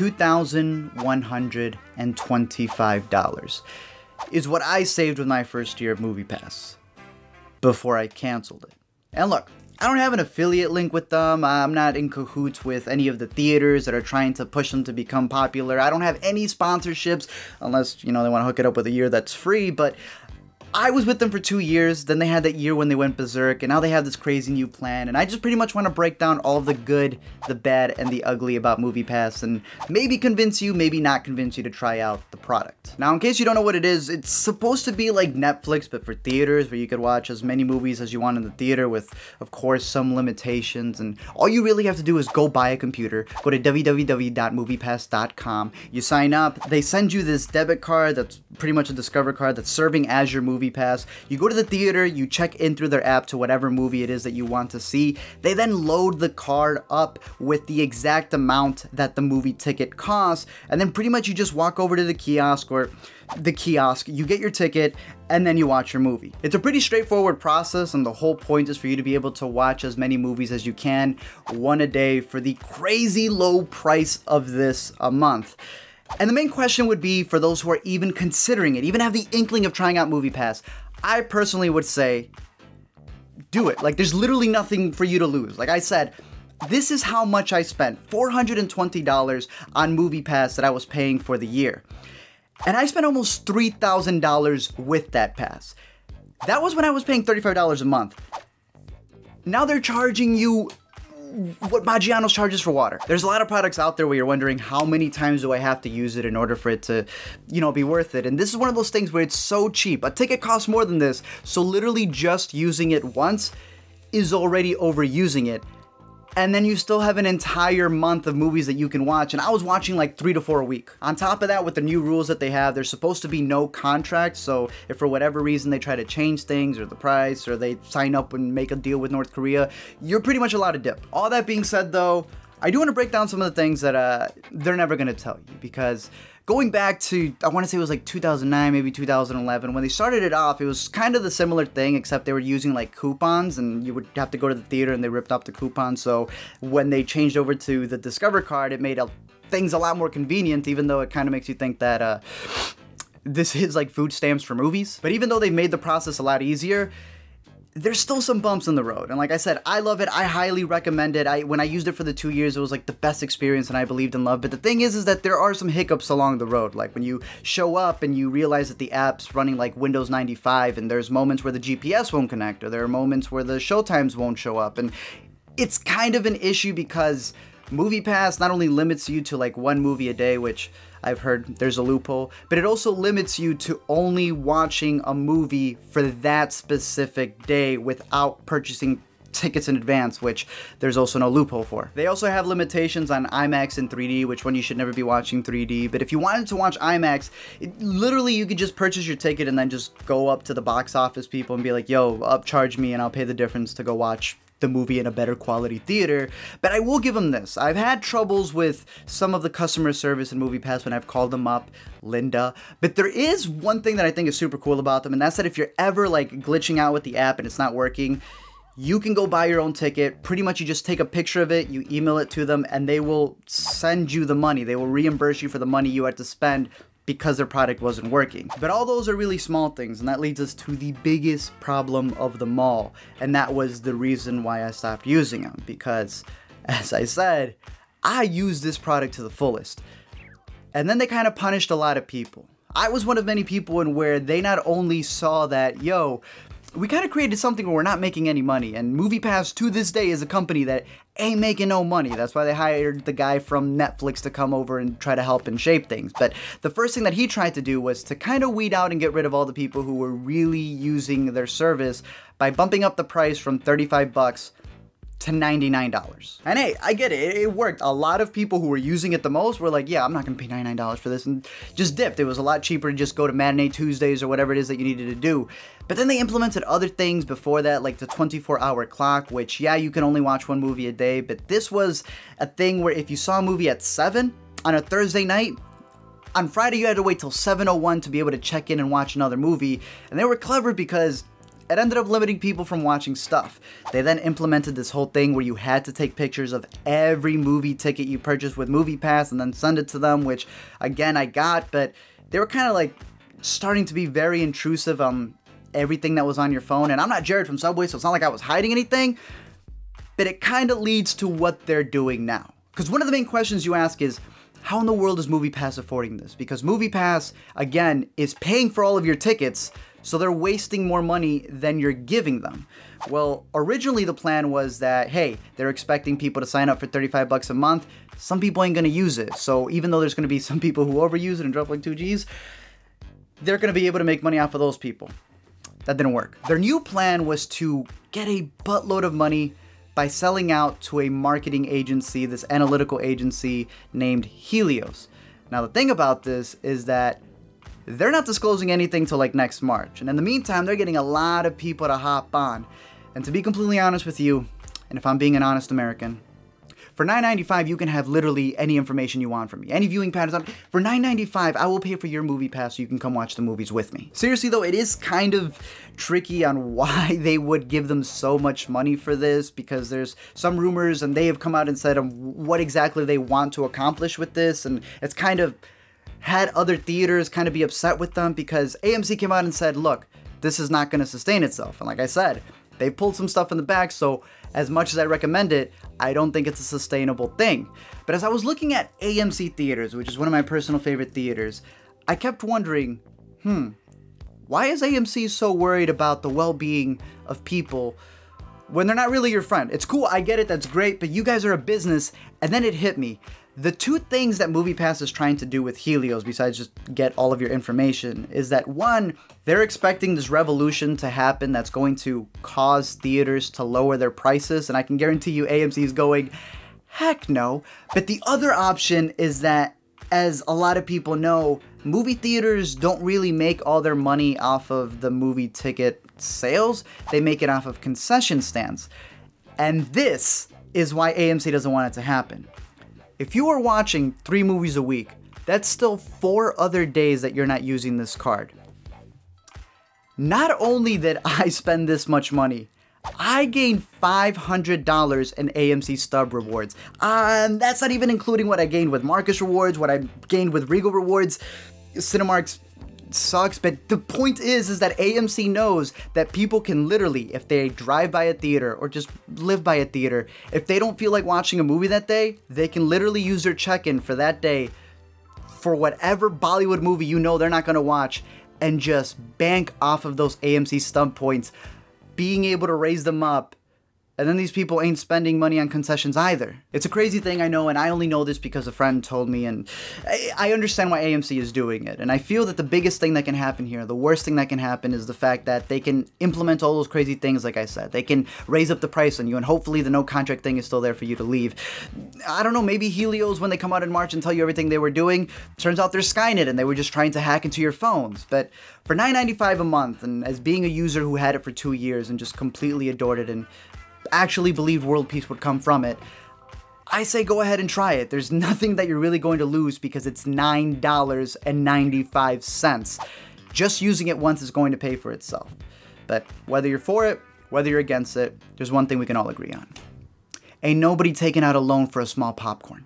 $2,125 is what I saved with my first year of Moviepass before I canceled it. And look, I don't have an affiliate link with them. I'm not in cahoots with any of the theaters that are trying to push them to become popular. I don't have any sponsorships unless, you know, they want to hook it up with a year that's free, but I was with them for 2 years, then they had that year when they went berserk, and now they have this crazy new plan, and I just pretty much want to break down all the good, the bad, and the ugly about Moviepass, and maybe convince you, maybe not convince you to try out the product. Now, in case you don't know what it is, it's supposed to be like Netflix, but for theaters, where you could watch as many movies as you want in the theater with, of course, some limitations, and all you really have to do is go buy a computer, go to www.moviepass.com, you sign up, they send you this debit card that's pretty much a Discover card that's serving as your Moviepass. You go to the theater, you check in through their app to whatever movie it is that you want to see. They then load the card up with the exact amount that the movie ticket costs, and then pretty much you just walk over to the kiosk, you get your ticket, and then you watch your movie. It's a pretty straightforward process, and the whole point is for you to be able to watch as many movies as you can, one a day, for the crazy low price of this a month. And the main question would be, for those who are even considering it, even have the inkling of trying out Moviepass, I personally would say, do it. Like, there's literally nothing for you to lose. Like I said, this is how much I spent, $420 on Moviepass that I was paying for the year. And I spent almost $3,000 with that pass. That was when I was paying $35 a month. Now they're charging you what Maggiano's charges for water. There's a lot of products out there where you're wondering, how many times do I have to use it in order for it to, you know, be worth it? And this is one of those things where it's so cheap. A ticket costs more than this, so literally just using it once is already overusing it. And then you still have an entire month of movies that you can watch, and I was watching like 3 to 4 a week. On top of that, with the new rules that they have, there's supposed to be no contract, so if for whatever reason they try to change things, or the price, or they sign up and make a deal with North Korea, you're pretty much allowed to dip. All that being said though, I do want to break down some of the things that they're never going to tell you, because going back to, I want to say it was like 2009, maybe 2011, when they started it off, it was kind of the similar thing, except they were using like coupons, and you would have to go to the theater and they ripped off the coupons. So when they changed over to the Discover card, it made things a lot more convenient, even though it kind of makes you think that this is like food stamps for movies. But even though they made the process a lot easier, there's still some bumps in the road. And like I said, I love it. I highly recommend it. When I used it for the 2 years, it was like the best experience, and I believed in love. But the thing is that there are some hiccups along the road. Like when you show up and you realize that the app's running like Windows 95, and there's moments where the GPS won't connect, or there are moments where the showtimes won't show up. And it's kind of an issue because Moviepass not only limits you to like 1 movie a day, which I've heard there's a loophole, but it also limits you to only watching a movie for that specific day without purchasing tickets in advance, which there's also no loophole for. They also have limitations on IMAX and 3D, which one you should never be watching 3D, but if you wanted to watch IMAX, literally you could just purchase your ticket and then just go up to the box office people and be like, yo, upcharge me and I'll pay the difference to go watch the movie in a better quality theater. But I will give them this. I've had troubles with some of the customer service in Moviepass when I've called them up, Linda. But there is one thing that I think is super cool about them, and that's that if you're ever like glitching out with the app and it's not working, you can go buy your own ticket. Pretty much you just take a picture of it, you email it to them, and they will send you the money. They will reimburse you for the money you had to spend because their product wasn't working. But all those are really small things, and that leads us to the biggest problem of them all, and that was the reason why I stopped using them, because, as I said, I used this product to the fullest. And then they kind of punished a lot of people. I was one of many people in where they not only saw that, yo, we kind of created something where we're not making any money, and Moviepass to this day is a company that ain't making no money. That's why they hired the guy from Netflix to come over and try to help and shape things. But the first thing that he tried to do was to kind of weed out and get rid of all the people who were really using their service by bumping up the price from 35 bucks to $99. And hey, I get it, it worked. A lot of people who were using it the most were like, yeah, I'm not gonna pay $99 for this, and just dipped. It was a lot cheaper to just go to Matinee Tuesdays or whatever it is that you needed to do. But then they implemented other things before that, like the 24-hour clock, which, yeah, you can only watch 1 movie a day, but this was a thing where if you saw a movie at 7 on a Thursday night, on Friday you had to wait till 7:01 to be able to check in and watch another movie. And they were clever because it ended up limiting people from watching stuff. They then implemented this whole thing where you had to take pictures of every movie ticket you purchased with Moviepass and then send it to them, which again I got, but they were kind of like starting to be very intrusive on everything that was on your phone. And I'm not Jared from Subway, so it's not like I was hiding anything, but it kind of leads to what they're doing now. Because one of the main questions you ask is, how in the world is Moviepass affording this? Because Moviepass, again, is paying for all of your tickets, so they're wasting more money than you're giving them. Well, originally the plan was that, hey, they're expecting people to sign up for 35 bucks a month. Some people ain't gonna use it. So even though there's gonna be some people who overuse it and drop like 2 Gs, they're gonna be able to make money off of those people. That didn't work. Their new plan was to get a buttload of money by selling out to a marketing agency, this analytical agency named Helios. Now the thing about this is that they're not disclosing anything till like next March. And in the meantime, they're getting a lot of people to hop on. And to be completely honest with you, and if I'm being an honest American, for $9.95, you can have literally any information you want from me. Any viewing patterns. For $9.95, I will pay for your movie pass so you can come watch the movies with me. Seriously though, it is kind of tricky on why they would give them so much money for this, because there's some rumors and they have come out and said what exactly they want to accomplish with this, and it's kind of had other theaters kind of be upset with them because AMC came out and said, look, this is not going to sustain itself. And like I said, they pulled some stuff in the back, so as much as I recommend it, I don't think it's a sustainable thing. But as I was looking at AMC Theaters, which is one of my personal favorite theaters, I kept wondering, why is AMC so worried about the well-being of people when they're not really your friend? It's cool, I get it, that's great, but you guys are a business. And then it hit me. The two things that Moviepass is trying to do with Helios, besides just get all of your information, is that one, they're expecting this revolution to happen that's going to cause theaters to lower their prices, and I can guarantee you AMC is going, heck no. But the other option is that, as a lot of people know, movie theaters don't really make all their money off of the movie ticket sales. They make it off of concession stands. And this is why AMC doesn't want it to happen. If you are watching 3 movies a week, that's still 4 other days that you're not using this card. Not only did I spend this much money, I gained $500 in AMC stub rewards. That's not even including what I gained with Marcus rewards, what I gained with Regal rewards. Cinemark's sucks, but the point is that AMC knows that people can literally, if they drive by a theater or just live by a theater, if they don't feel like watching a movie that day, they can literally use their check-in for that day for whatever Bollywood movie you know they're not going to watch, and just bank off of those AMC stub points, being able to raise them up. And then these people ain't spending money on concessions either. It's a crazy thing, I know, and I only know this because a friend told me, and I understand why AMC is doing it. And I feel that the biggest thing that can happen here, the worst thing that can happen, is the fact that they can implement all those crazy things, like I said. They can raise up the price on you, and hopefully the no contract thing is still there for you to leave. I don't know, maybe Helios, when they come out in March and tell you everything they were doing, turns out they're Skynet and they were just trying to hack into your phones. But for $9.95 a month, and as being a user who had it for 2 years and just completely adored it and actually believed world peace would come from it, I say go ahead and try it. There's nothing that you're really going to lose because it's $9.95. Just using it once is going to pay for itself. But whether you're for it, whether you're against it, there's one thing we can all agree on. Ain't nobody taking out a loan for a small popcorn.